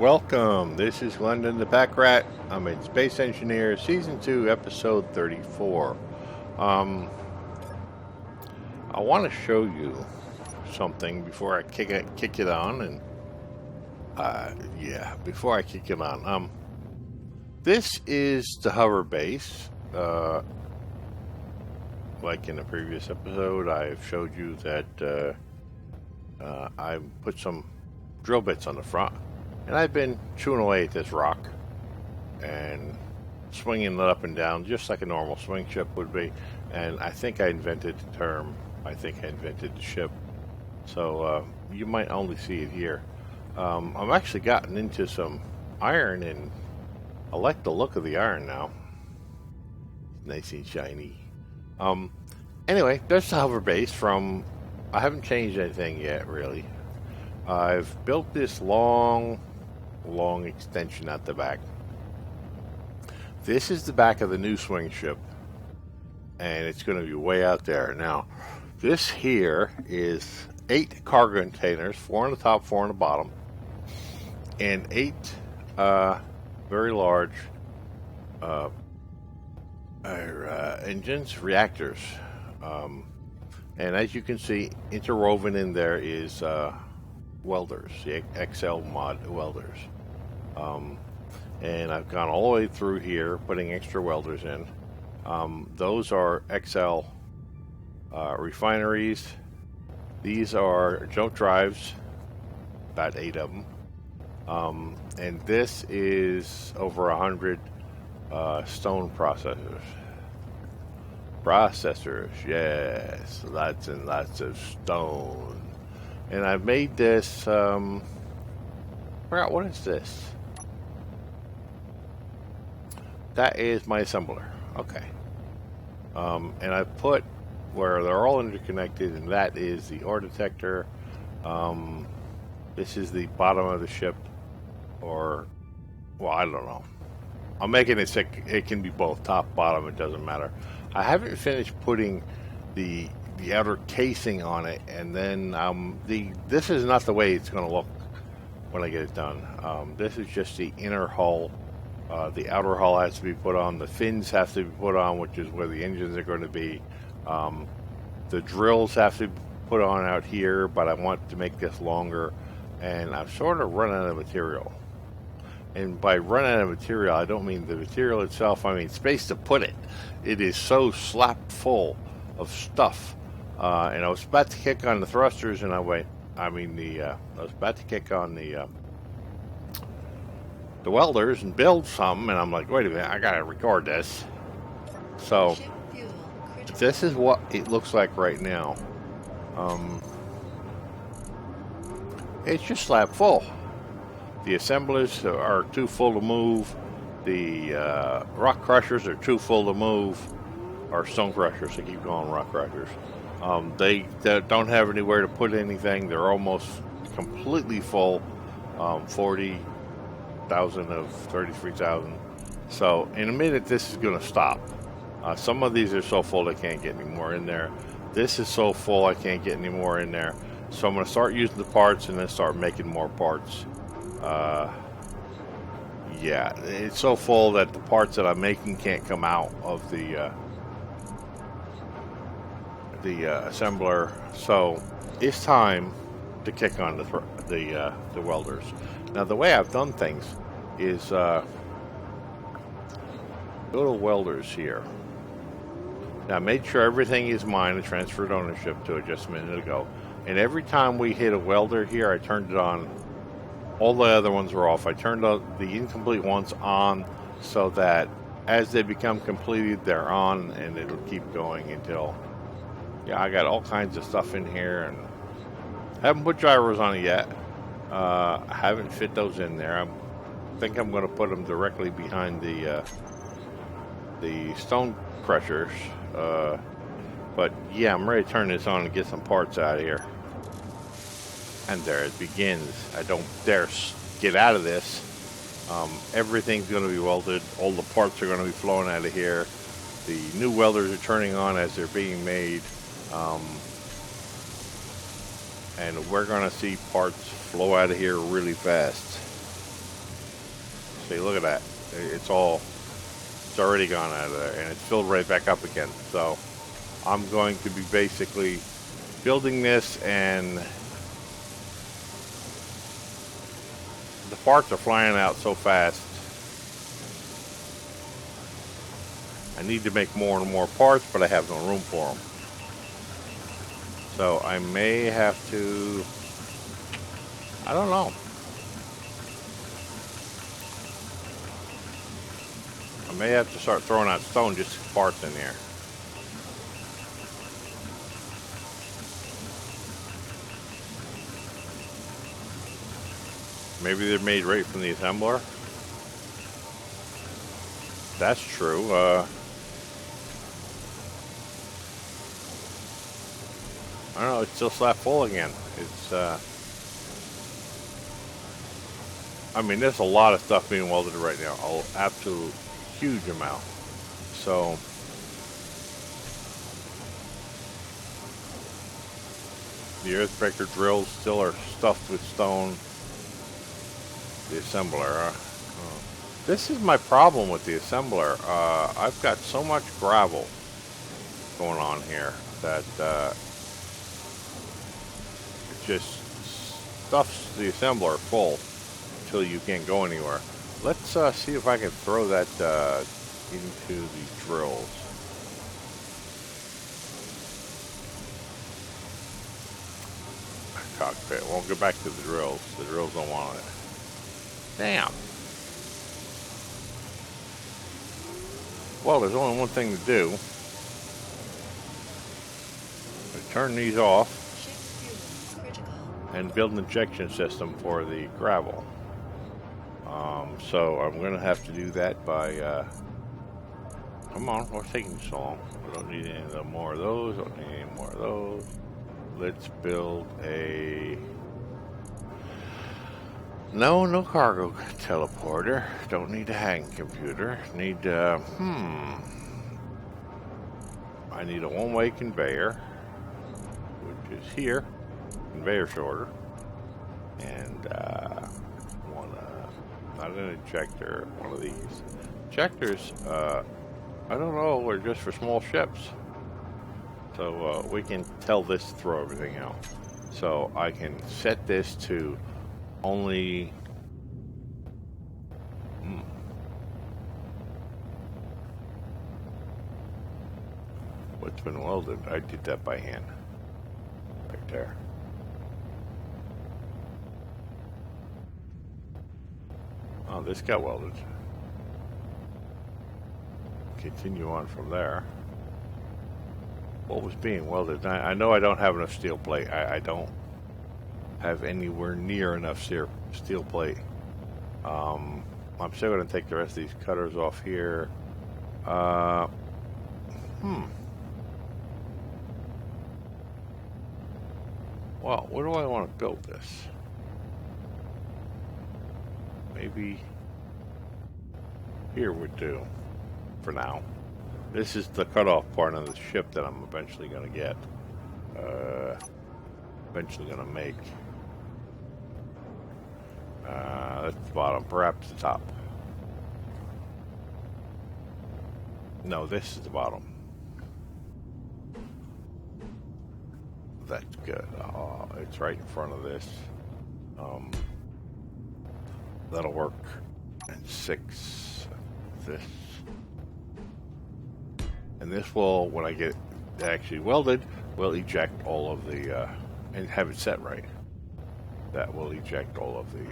Welcome. This is Glendin ThePackRat. I'm a Space Engineer, Season 2, Episode 34. I want to show you something before I kick it on, and before I kick it on. This is the hover base. Like in the previous episode, I've showed you that I put some drill bits on the front. And I've been chewing away at this rock and swinging it up and down just like a normal swing ship would be. And I think I invented the term. I think I invented the ship. So you might only see it here. I've actually gotten into some iron, and I like the look of the iron now. Nice and shiny. Anyway, there's the hover base from... I haven't changed anything yet, really. I've built this long extension at the back. This is the back of the new swing ship, and it's going to be way out there. Now, this here is 8 cargo containers, 4 on the top, 4 on the bottom, and 8 very large engines, reactors. And as you can see, interwoven in there is welders, the XL mod welders. And I've gone all the way through here putting extra welders in. Those are XL refineries. These are joke drives, about 8 of them. And this is over 100 stone processors. Yes, lots and lots of stone. And I made this, I forgot, what is this? That is my assembler. Okay. And I put where they're all interconnected, and that is the ore detector. This is the bottom of the ship, or, well, I don't know. I'm making it so it can be both, top, bottom, it doesn't matter. I haven't finished putting the outer casing on it, and then this is not the way it's going to look when I get it done. This is just the inner hull. The outer hull has to be put on. The fins have to be put on, which is where the engines are going to be. The drills have to be put on out here, but I want to make this longer, and I've sort of run out of material. And by run out of material, I don't mean the material itself, I mean space to put it. It is so slap full of stuff. And I was about to kick on the thrusters, and I was about to kick on the welders and build some, and I'm like, wait a minute, I gotta record this. So, this is what it looks like right now. It's just slap full. The assemblers are too full to move. The rock crushers are too full to move. Or stone crushers, I keep calling rock crushers. They don't have anywhere to put anything. They're almost completely full. 40,000 of 33,000. So in a minute, this is going to stop. Some of these are so full they can't get any more in there. This is so full I can't get any more in there. So I'm going to start using the parts and then start making more parts. Yeah, it's so full that the parts that I'm making can't come out of the assembler. So it's time to kick on the welders. Now the way I've done things is go to welders here. Now I made sure everything is mine. I transferred ownership to it just a minute ago. And every time we hit a welder here, I turned it on. All the other ones were off. I turned the incomplete ones on so that as they become completed, they're on, and it'll keep going until... Yeah, I got all kinds of stuff in here, and I haven't put drivers on it yet. I haven't fit those in there. I think I'm going to put them directly behind the stone crushers. But yeah, I'm ready to turn this on and get some parts out of here. And there it begins. I don't dare get out of this. Everything's going to be welded. All the parts are going to be flowing out of here. The new welders are turning on as they're being made. And we're going to see parts flow out of here really fast. See, look at that. It's already gone out of there, and it's filled right back up again. So I'm going to be basically building this, and the parts are flying out so fast. I need to make more and more parts, but I have no room for them. So I may have to, I don't know. I may have to start throwing out stone just for parts in here. Maybe they're made right from the assembler. That's true. I don't know, it's still slap full again. It's, I mean, there's a lot of stuff being welded right now. An absolute huge amount. So, the earthbreaker drills still are stuffed with stone. The assembler, this is my problem with the assembler. I've got so much gravel going on here that it just stuffs the assembler full until you can't go anywhere. Let's see if I can throw that into the drills. Cockpit. Won't go back to the drills. The drills don't want it. Damn. Well, there's only one thing to do. I turn these off and build an injection system for the gravel. So I'm going to have to do that by... come on, what's taking so long? We don't need any more of those. Don't need any more of those. Let's build a... No cargo teleporter. Don't need a hang computer. Need, I need a one-way conveyor, which is here. Conveyor sorter. And, not an ejector, one of these. Ejectors, I don't know, are just for small ships. So, we can tell this to throw everything out. So, I can set this to only what's been welded? I did that by hand. Right there. Oh, this got welded. Continue on from there. What was being welded? I know I don't have enough steel plate. I don't have anywhere near enough steel plate. I'm still going to take the rest of these cutters off here. Well, where do I want to build this? Maybe here would do for now. This is the cutoff part of the ship that I'm eventually going to get. Eventually going to make. That's the bottom, perhaps the top. No, this is the bottom. That's good. Oh, it's right in front of this. That'll work. And 6. This. And this will, when I get it actually welded, will eject all of the, and have it set right. That will eject all of the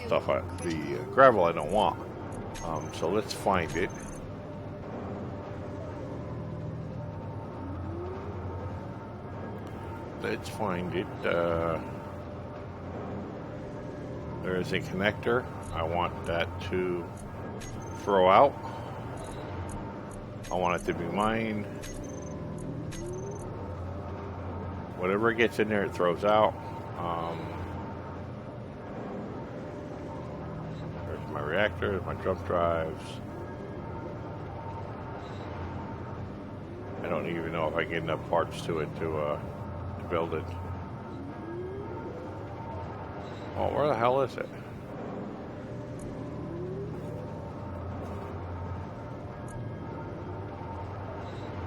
stuff, the gravel I don't want. So let's find it. Let's find it. There is a connector. I want that to throw out. I want it to be mine. Whatever gets in there, it throws out. There's my reactors, my jump drives. I don't even know if I can get enough parts to it to build it. Oh, where the hell is it?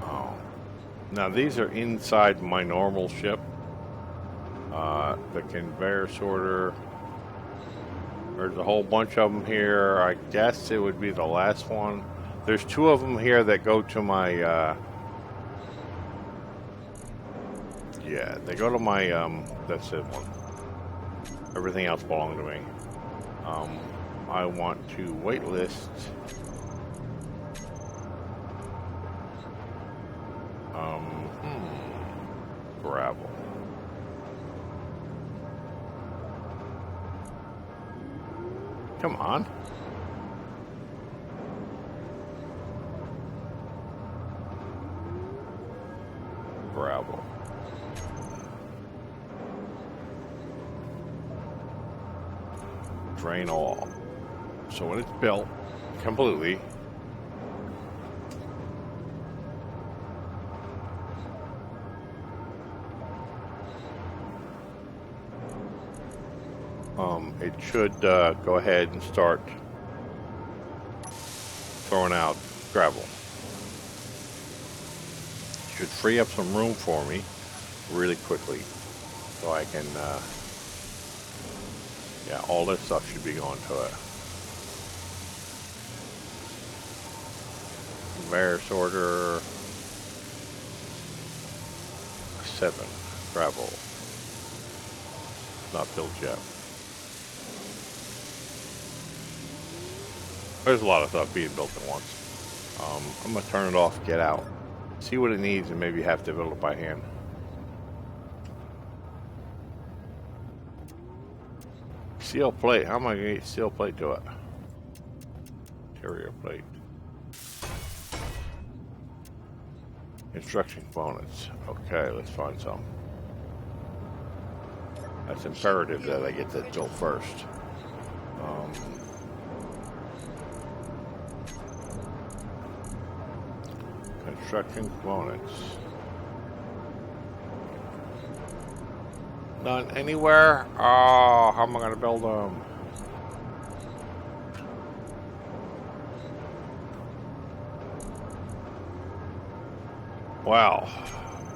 Oh. Now these are inside my normal ship. The conveyor sorter. There's a whole bunch of them here. I guess it would be the last one. There's two of them here that go to my, yeah, they go to my, that's it one. Everything else belongs to me. I want to waitlist. Gravel. Come on. Gravel. Drain all. So when it's built completely, it should go ahead and start throwing out gravel. Should free up some room for me really quickly, so I can, yeah, all this stuff should be going to it. Conveyor sorter 7 gravel, not built yet. There's a lot of stuff being built at once. I'm gonna turn it off, get out, see what it needs, and maybe have to build it by hand. Steel plate. How am I gonna get steel plate to it? Interior plate. Construction components. Okay, let's find some. That's imperative that I get that built first. Construction components. None anywhere? Oh, how am I going to build them? Wow,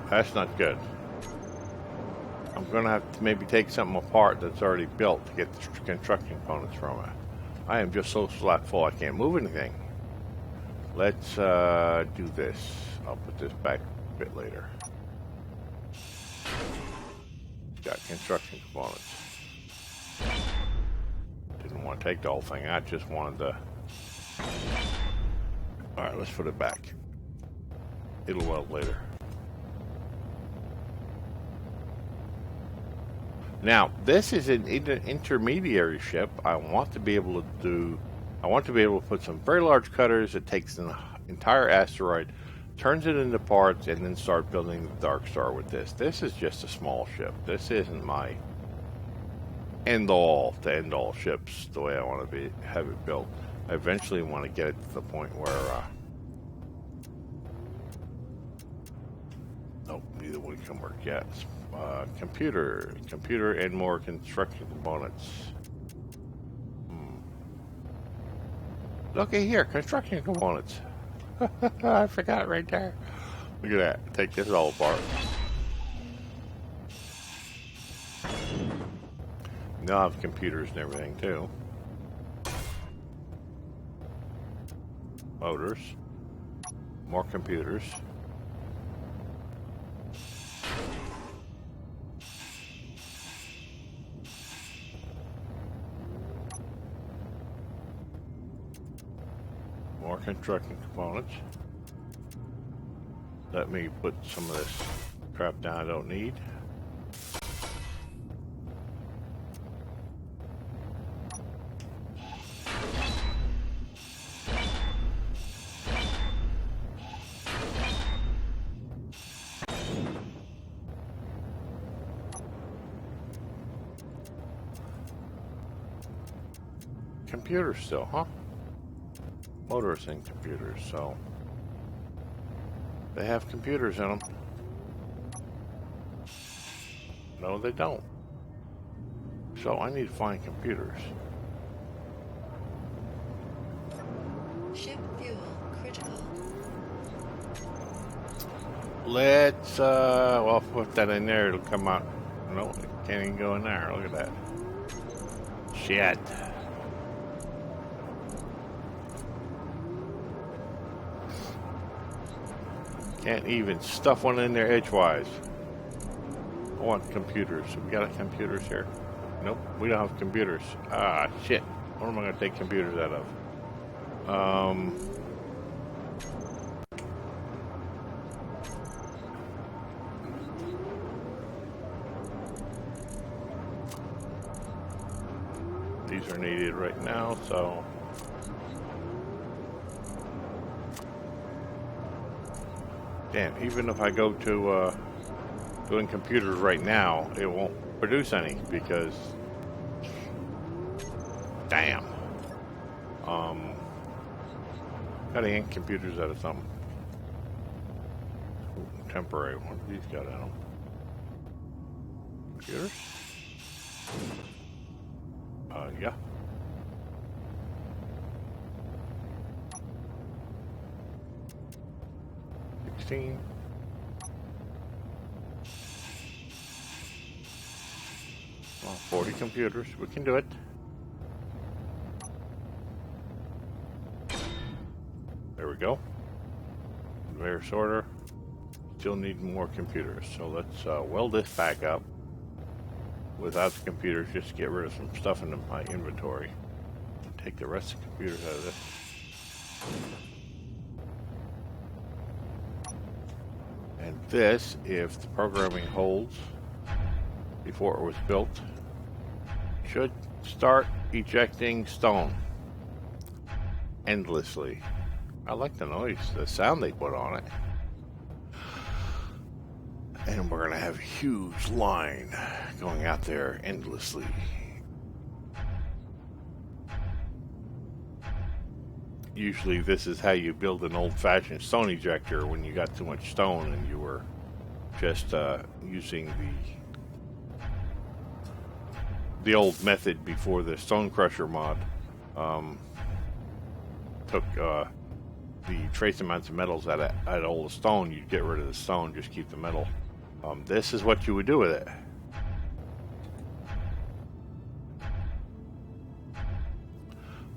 that's not good. I'm going to have to maybe take something apart that's already built to get the construction components from it. I am just so slack full I can't move anything. Let's do this. I'll put this back a bit later. Got construction components. Didn't want to take the whole thing. I just wanted to. Alright, let's put it back. It'll weld later. Now, this is an intermediary ship. I want to be able to put some very large cutters that takes an entire asteroid, turns it into parts, and then start building the Dark Star with this. This is just a small ship. This isn't my end-all to end-all ships the way I want to have it built. I eventually want to get it to the point where nope, neither one can work yet. Computer and more construction components. Looky here, construction components. I forgot right there. Look at that. Take this all apart. Now I have computers and everything too. Motors. More computers. More construction components. Let me put some of this crap down I don't need. Computers still, huh? Motors and computers, so they have computers in them. No, they don't. So I need to find computers. Ship fuel critical. Let's, well, put that in there. It'll come out. No, it can't even go in there. Look at that. Shit. Can't even stuff one in there edgewise. I want computers. We got computers here. Nope, we don't have computers. Ah, shit. What am I going to take computers out of? These are needed right now, so... Damn, even if I go to doing computers right now, it won't produce any because... Damn. Gotta yank computers out of something. Ooh, temporary one. These got out. Computers? Yeah. Well, 40 computers. We can do it. There we go. Conveyor sorter. Still need more computers. So let's weld this back up without the computers just to get rid of some stuff in my inventory. Take the rest of the computers out of this. And this, if the programming holds before it was built, should start ejecting stone endlessly. I like the noise, the sound they put on it. And we're gonna have a huge line going out there endlessly. Usually this is how you build an old-fashioned stone ejector when you got too much stone and you were just using the old method before the stone crusher mod. Took the trace amounts of metals out of all the stone. You'd get rid of the stone, just keep the metal. This is what you would do with it.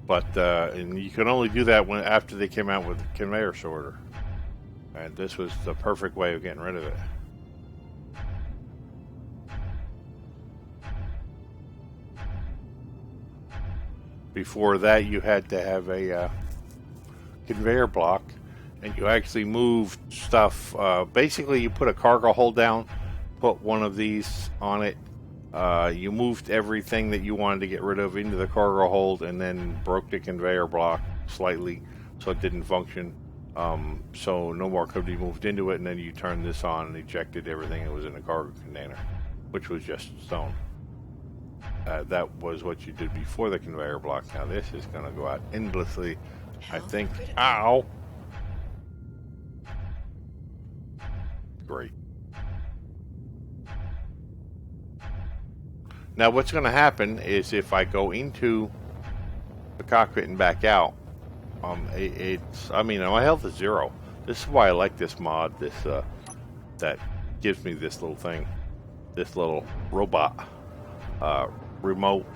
But and you can only do that after they came out with the conveyor sorter. And this was the perfect way of getting rid of it. Before that, you had to have a conveyor block, and you actually moved stuff. Basically, you put a cargo hold down, put one of these on it. You moved everything that you wanted to get rid of into the cargo hold, and then broke the conveyor block slightly so it didn't function. So no more could be moved into it, and then you turned this on and ejected everything that was in the cargo container, which was just stone. That was what you did before the conveyor block. Now this is going to go out endlessly, I think. Ow! Great. Now what's going to happen is if I go into the cockpit and back out, I mean, my health is 0. This is why I like this mod. This that gives me this little thing, this little robot remote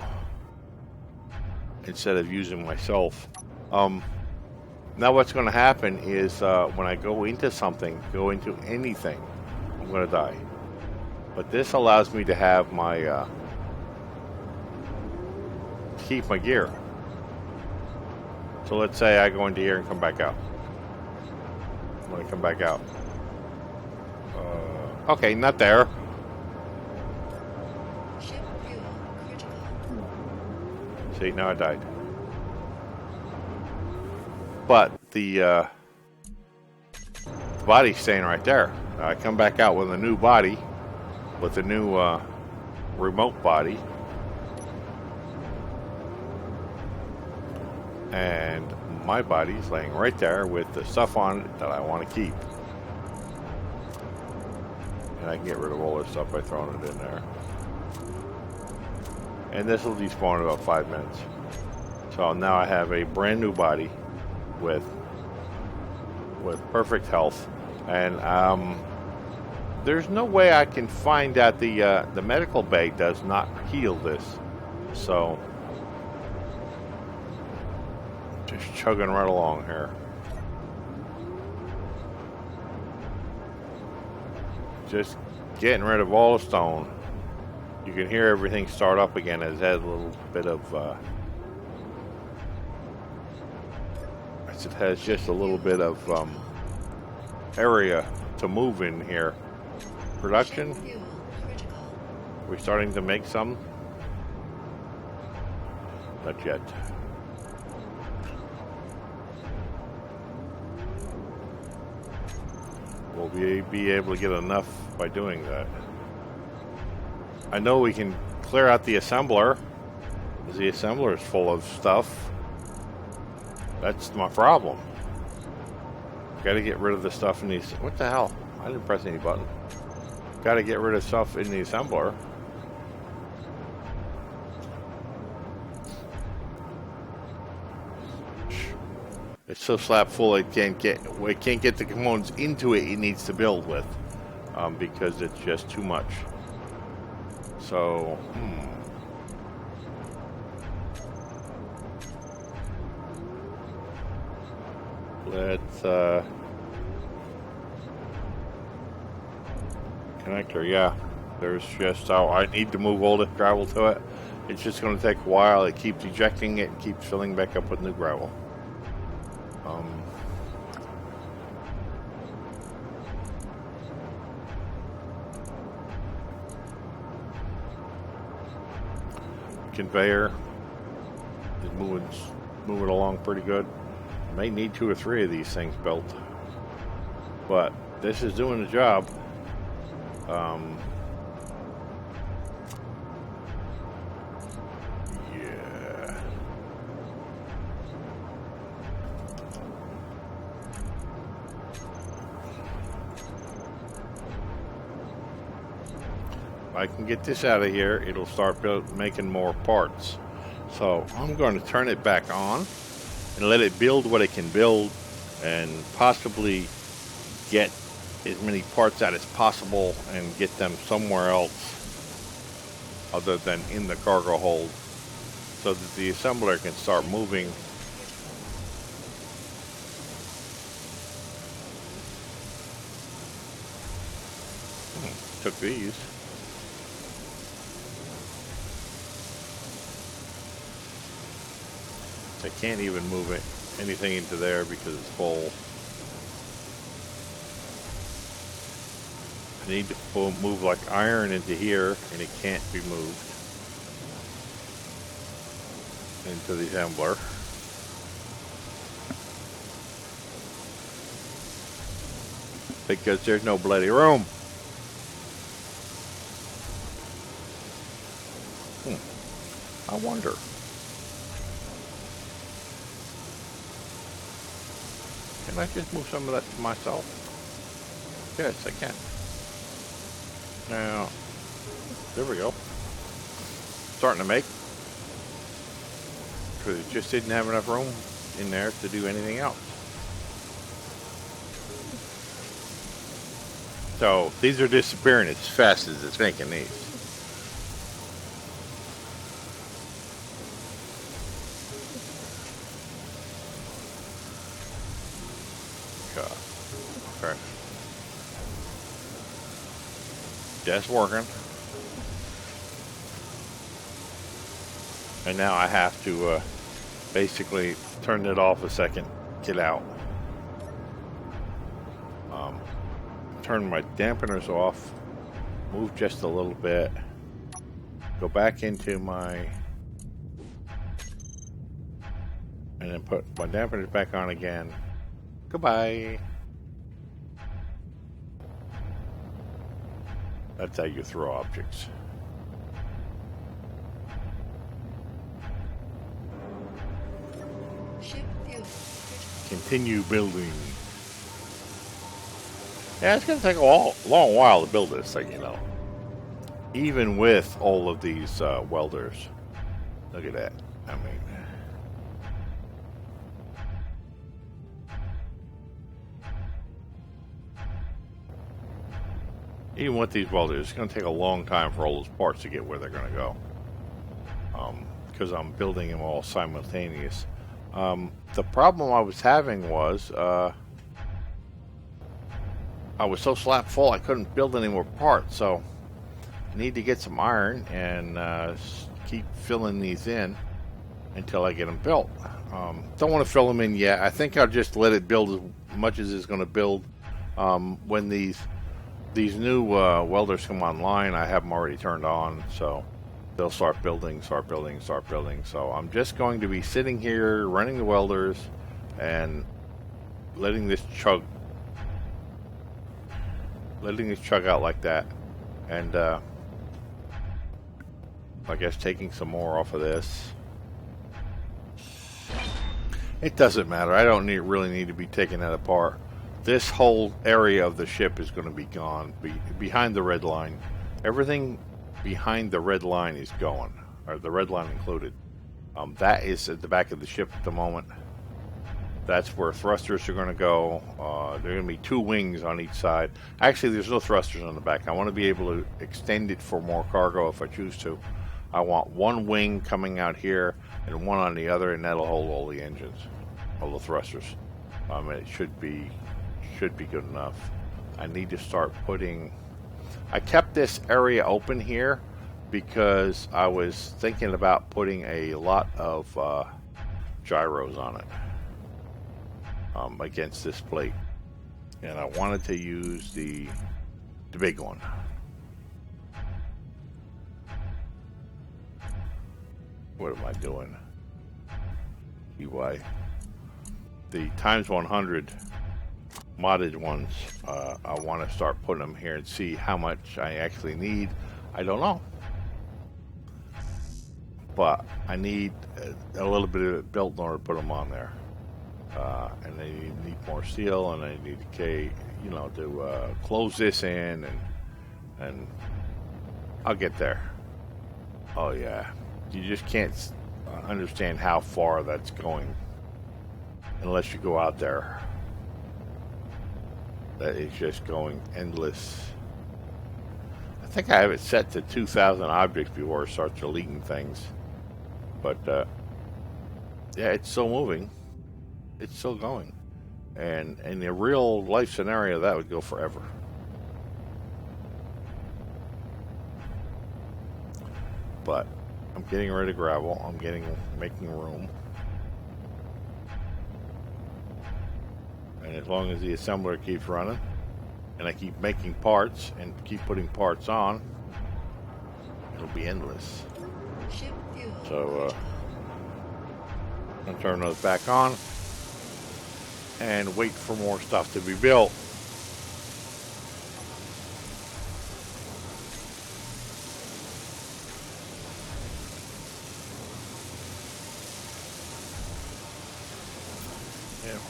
instead of using myself. Now what's going to happen is when I go into something, go into anything, I'm going to die. But this allows me to have my keep my gear. So let's say I go into here and come back out. I'm going to come back out. Okay, not there. See, now I died. But the body's staying right there. I come back out with a new body, with a new remote body. And my body's laying right there with the stuff on it that I want to keep. And I can get rid of all this stuff by throwing it in there. and this will despawn in about 5 minutes. So now I have a brand new body with perfect health, and there's no way I can find that the medical bay does not heal this. So just chugging right along here. Just getting rid of all the stone. You can hear everything start up again. It has a little bit of it has just a little bit of area to move in here. Production. Fuel critical. We're starting to make some. Not yet. We'll be able to get enough by doing that. I know we can clear out the assembler, because the assembler is full of stuff. That's my problem. Got to get rid of the stuff in these. What the hell? I didn't press any button. Got to get rid of stuff in the assembler. It's so slap full it can't get the components into it needs to build with, because it's just too much. So, let's connector. Yeah, there's just I need to move all the gravel to it. It's just going to take a while. It keeps ejecting it and keeps filling back up with new gravel. Conveyor is moving along pretty good. May need 2 or 3 of these things built, but this is doing the job. Yeah. If I can get this out of here, it'll start making more parts. So I'm going to turn it back on and let it build what it can build, and possibly get as many parts out as possible and get them somewhere else other than in the cargo hold, so that the assembler can start moving. Took these. I can't even move anything into there because it's full. I need to move like iron into here, and it can't be moved into the assembler. Because there's no bloody room. I wonder. Can I just move some of that to myself? Yes, I can. Now, there we go. Starting to make. Because it just didn't have enough room in there to do anything else. So, these are disappearing as fast as it's making these. Okay. That's working. And now I have to basically turn it off a second, get out. Turn my dampeners off, move just a little bit, go back into my, and then put my dampeners back on again. Goodbye. That's how you throw objects. Ship fuel. Continue building. Yeah, it's going to take a long while to build this thing, you know. Even with all of these welders. Look at that. I mean, even with these welders, it's going to take a long time for all those parts to get where they're going to go. Because I'm building them all simultaneous. The problem I was having was I was so slap full I couldn't build any more parts, so I need to get some iron and keep filling these in until I get them built. Don't want to fill them in yet. I think I'll just let it build as much as it's going to build. When these new welders come online, I have them already turned on, so they'll start building. So I'm just going to be sitting here running the welders and letting this chug out like that, and I guess taking some more off of this. It doesn't matter. I don't really need to be taking that apart. This whole area of the ship is going to be gone, behind the red line. Everything behind the red line is going, or the red line included. That is at the back of the ship at the moment. That's where thrusters are going to go. There are going to be 2 wings on each side. Actually, there's no thrusters on the back. I want to be able to extend it for more cargo if I choose to. I want 1 wing coming out here and 1 on the other, and that'll hold all the engines, all the thrusters. It should be good enough. I need to start putting. I kept this area open here because I was thinking about putting a lot of gyros on it against this plate, and I wanted to use the big one. What am I doing? UI. The times 100 modded ones, I want to start putting them here and see how much I actually need. I don't know, but I need a little bit of it built in order to put them on there, and I need more steel, and I need to close this in, and I'll get there. Oh yeah, you just can't understand how far that's going unless you go out there. That is just going endless. I think I have it set to 2,000 objects before it starts deleting things. But, yeah, it's still moving. It's still going. And in a real life scenario, that would go forever. But I'm getting rid of gravel. I'm making room. And as long as the assembler keeps running, and I keep making parts and keep putting parts on, it'll be endless. Ship fuel. So, I'm going to turn those back on and wait for more stuff to be built.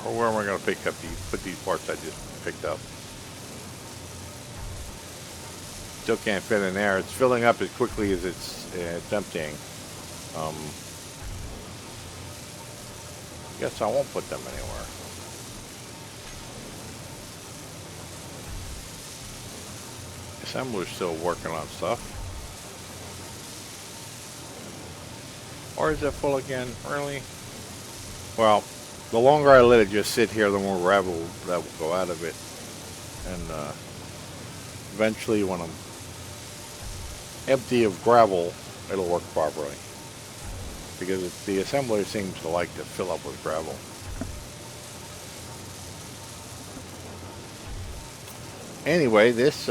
Or where am I going to put these parts I just picked up? Still can't fit in there. It's filling up as quickly as it's emptying. Guess I won't put them anywhere. Assembler's still working on stuff. Or is it full again? Really? Well, the longer I let it just sit here, the more gravel that will go out of it. And eventually when I'm empty of gravel, it'll work properly. Because the assembler seems to like to fill up with gravel. Anyway, this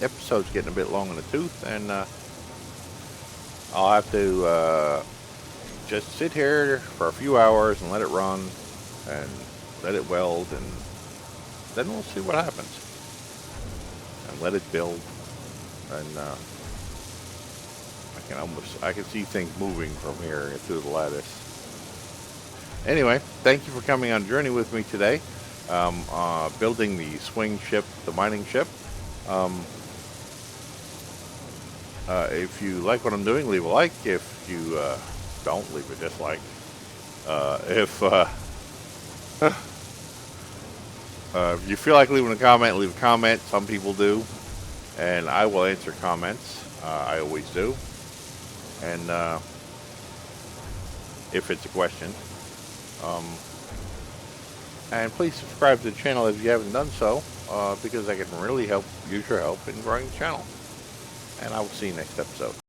episode's getting a bit long in the tooth, and I'll have to just sit here for a few hours and let it run and let it weld, and then we'll see what happens. And let it build, and I can see things moving from here through the lattice. Anyway, thank you for coming on a journey with me today. Building the swing ship, the mining ship. If you like what I'm doing, leave a like. If you don't, leave a dislike. If you feel like leaving a comment, leave a comment. Some people do, and I will answer comments. I always do. And if it's a question. And please subscribe to the channel if you haven't done so, because I can really use your help in growing the channel. And I will see you next episode.